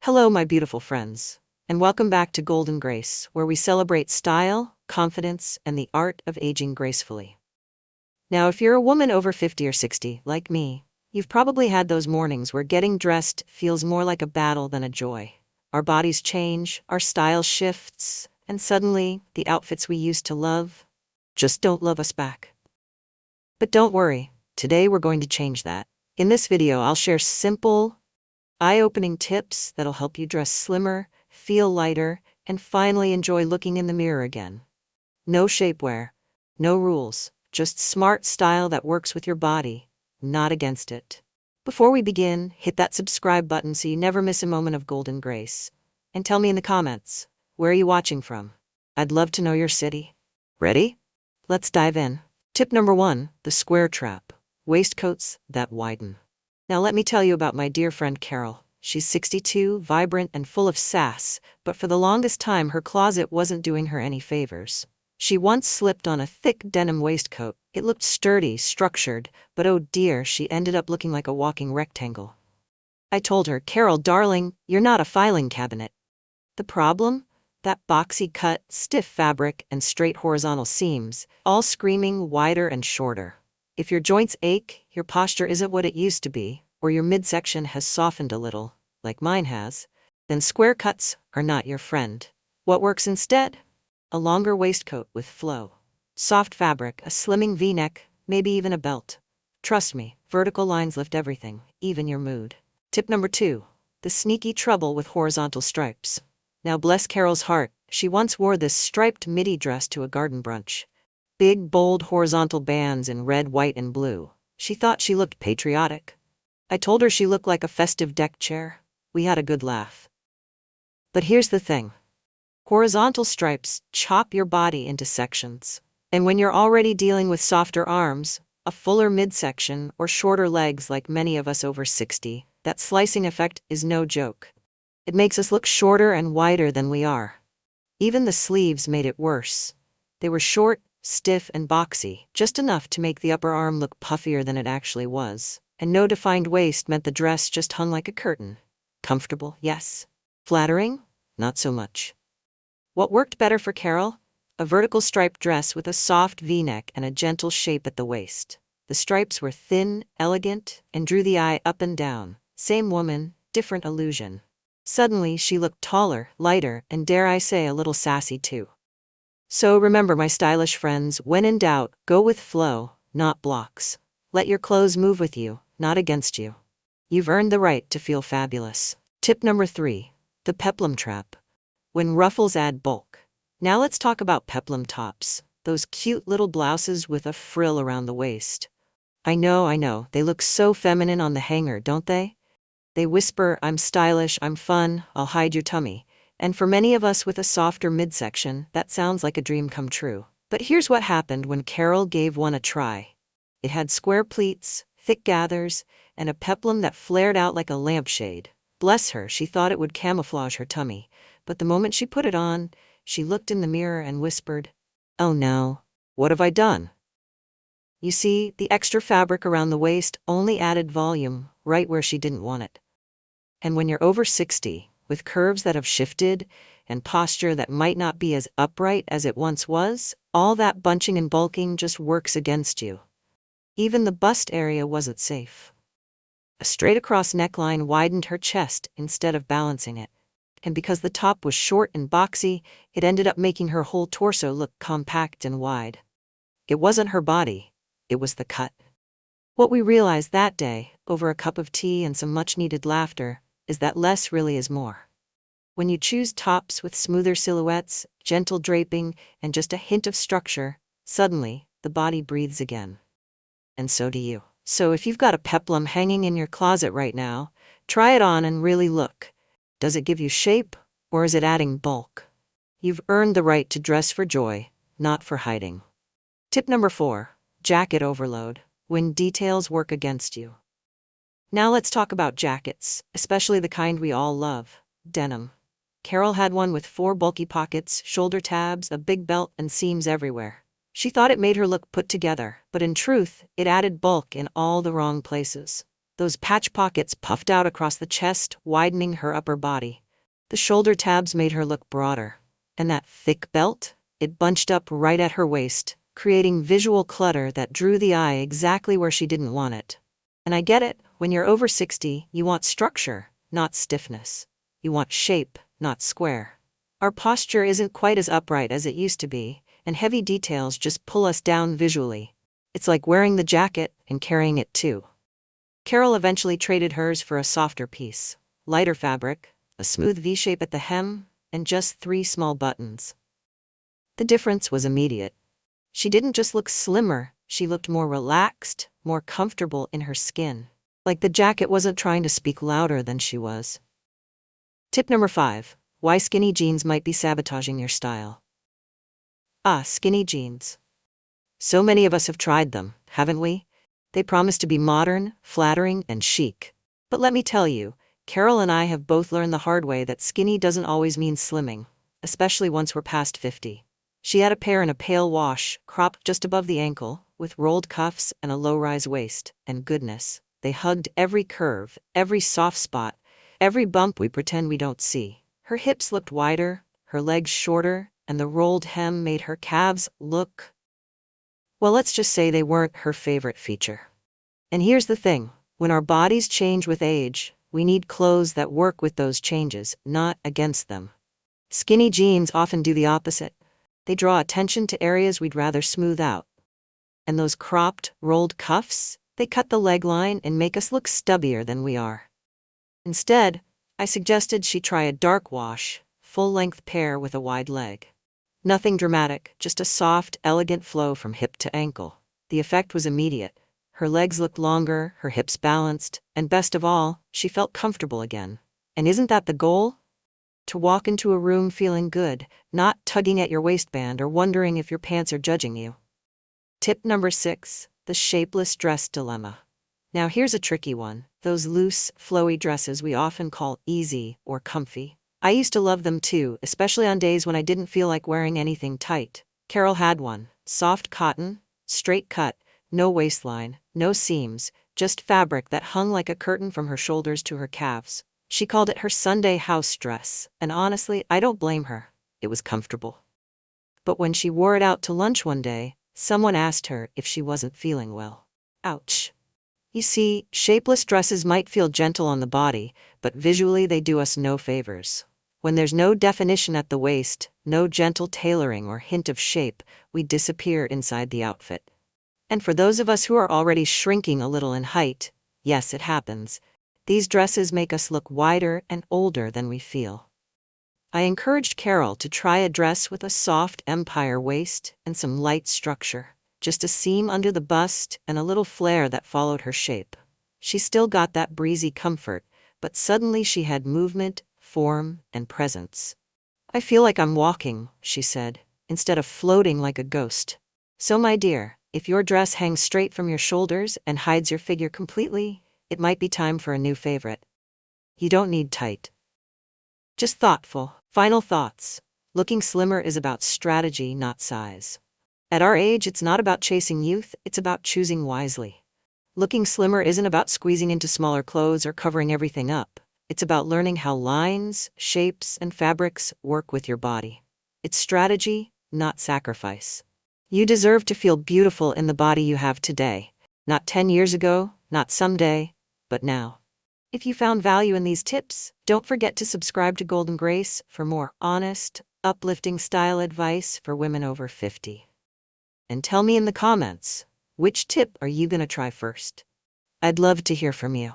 Hello, my beautiful friends, and welcome back to Golden Grace, where we celebrate style, confidence, and the art of aging gracefully. Now, if you're a woman over 50 or 60, like me, you've probably had those mornings where getting dressed feels more like a battle than a joy. Our bodies change, our style shifts, and suddenly, the outfits we used to love just don't love us back. But don't worry, today we're going to change that. In this video, I'll share simple, eye-opening tips that'll help you dress slimmer, feel lighter, and finally enjoy looking in the mirror again. No shapewear, no rules, just smart style that works with your body, not against it. Before we begin, hit that subscribe button so you never miss a moment of Golden Grace. And tell me in the comments, where are you watching from? I'd love to know your city. Ready? Let's dive in. Tip number 1, the square trap. Waistcoats that widen. Now let me tell you about my dear friend Carol. She's 62, vibrant, and full of sass, but for the longest time her closet wasn't doing her any favors. She once slipped on a thick denim waistcoat. It looked sturdy, structured, but oh dear, she ended up looking like a walking rectangle. I told her, "Carol, darling, you're not a filing cabinet." The problem? That boxy cut, stiff fabric, and straight horizontal seams, all screaming wider and shorter. If your joints ache, your posture isn't what it used to be, or your midsection has softened a little, like mine has, then square cuts are not your friend. What works instead? A longer waistcoat with flow. Soft fabric, a slimming V-neck, maybe even a belt. Trust me, vertical lines lift everything, even your mood. Tip number 2, the sneaky trouble with horizontal stripes. Now bless Carol's heart, she once wore this striped midi dress to a garden brunch. Big, bold horizontal bands in red, white, and blue. She thought she looked patriotic. I told her she looked like a festive deck chair. We had a good laugh. But here's the thing. Horizontal stripes chop your body into sections. And when you're already dealing with softer arms, a fuller midsection, or shorter legs like many of us over 60, that slicing effect is no joke. It makes us look shorter and wider than we are. Even the sleeves made it worse. They were short, stiff, and boxy, just enough to make the upper arm look puffier than it actually was. And no defined waist meant the dress just hung like a curtain. Comfortable, yes. Flattering? Not so much. What worked better for Carol? A vertical striped dress with a soft V-neck and a gentle shape at the waist. The stripes were thin, elegant, and drew the eye up and down. Same woman, different illusion. Suddenly, she looked taller, lighter, and dare I say a little sassy too. So remember, my stylish friends, when in doubt, go with flow, not blocks. Let your clothes move with you, not against you. You've earned the right to feel fabulous. Tip number 3, the Pepleum Trap. When ruffles add bulk. Now let's talk about peplum tops. Those cute little blouses with a frill around the waist. I know, they look so feminine on the hanger, don't they? They whisper, "I'm stylish, I'm fun, I'll hide your tummy." And for many of us with a softer midsection, that sounds like a dream come true. But here's what happened when Carol gave one a try. It had square pleats, thick gathers, and a peplum that flared out like a lampshade. Bless her, she thought it would camouflage her tummy. But the moment she put it on, she looked in the mirror and whispered, "Oh no, what have I done?" You see, the extra fabric around the waist only added volume right where she didn't want it. And when you're over 60, with curves that have shifted, and posture that might not be as upright as it once was, all that bunching and bulking just works against you. Even the bust area wasn't safe. A straight-across neckline widened her chest instead of balancing it. And because the top was short and boxy, it ended up making her whole torso look compact and wide. It wasn't her body, it was the cut. What we realized that day, over a cup of tea and some much-needed laughter, is that less really is more. When you choose tops with smoother silhouettes, gentle draping, and just a hint of structure, suddenly, the body breathes again. And so do you. So if you've got a peplum hanging in your closet right now, try it on and really look. Does it give you shape, or is it adding bulk? You've earned the right to dress for joy, not for hiding. Tip number 4, jacket overload, when details work against you. Now let's talk about jackets, especially the kind we all love, denim. Carol had one with 4 bulky pockets, shoulder tabs, a big belt, and seams everywhere. She thought it made her look put together, but in truth, it added bulk in all the wrong places. Those patch pockets puffed out across the chest, widening her upper body. The shoulder tabs made her look broader. And that thick belt? It bunched up right at her waist, creating visual clutter that drew the eye exactly where she didn't want it. And I get it, when you're over 60, you want structure, not stiffness. You want shape, not square. Our posture isn't quite as upright as it used to be, and heavy details just pull us down visually. It's like wearing the jacket and carrying it too. Carol eventually traded hers for a softer piece, lighter fabric, a smooth V-shape at the hem, and just 3 small buttons. The difference was immediate. She didn't just look slimmer, she looked more relaxed, more comfortable in her skin. Like the jacket wasn't trying to speak louder than she was. Tip number 5. Why skinny jeans might be sabotaging your style. Skinny jeans. So many of us have tried them, haven't we? They promise to be modern, flattering, and chic. But let me tell you, Carol and I have both learned the hard way that skinny doesn't always mean slimming, especially once we're past 50. She had a pair in a pale wash, cropped just above the ankle, with rolled cuffs and a low-rise waist, and goodness, they hugged every curve, every soft spot, every bump we pretend we don't see. Her hips looked wider, her legs shorter, and the rolled hem made her calves look, well, let's just say they weren't her favorite feature. And here's the thing, when our bodies change with age, we need clothes that work with those changes, not against them. Skinny jeans often do the opposite. They draw attention to areas we'd rather smooth out. And those cropped, rolled cuffs, they cut the leg line and make us look stubbier than we are. Instead, I suggested she try a dark wash, full-length pair with a wide leg. Nothing dramatic, just a soft, elegant flow from hip to ankle. The effect was immediate. Her legs looked longer, her hips balanced, and best of all, she felt comfortable again. And isn't that the goal? To walk into a room feeling good, not tugging at your waistband or wondering if your pants are judging you. Tip number 6, the shapeless dress dilemma. Now here's a tricky one. Those loose, flowy dresses we often call easy or comfy. I used to love them too, especially on days when I didn't feel like wearing anything tight. Carol had one. Soft cotton, straight cut, no waistline, no seams, just fabric that hung like a curtain from her shoulders to her calves. She called it her Sunday house dress, and honestly, I don't blame her. It was comfortable. But when she wore it out to lunch one day, someone asked her if she wasn't feeling well. Ouch. You see, shapeless dresses might feel gentle on the body, but visually they do us no favors. When there's no definition at the waist, no gentle tailoring or hint of shape, we disappear inside the outfit. And for those of us who are already shrinking a little in height, yes, it happens, these dresses make us look wider and older than we feel. I encouraged Carol to try a dress with a soft empire waist and some light structure, just a seam under the bust and a little flare that followed her shape. She still got that breezy comfort, but suddenly she had movement, form, and presence. I feel like I'm walking, she said, instead of floating like a ghost. So my dear, if your dress hangs straight from your shoulders and hides your figure completely, it might be time for a new favorite. You don't need tight. Just thoughtful. Final thoughts. Looking slimmer is about strategy, not size. At our age, it's not about chasing youth, it's about choosing wisely. Looking slimmer isn't about squeezing into smaller clothes or covering everything up. It's about learning how lines, shapes, and fabrics work with your body. It's strategy, not sacrifice. You deserve to feel beautiful in the body you have today. Not 10 years ago, not someday, but now. If you found value in these tips, don't forget to subscribe to Golden Grace for more honest, uplifting style advice for women over 50. And tell me in the comments, which tip are you going to try first? I'd love to hear from you.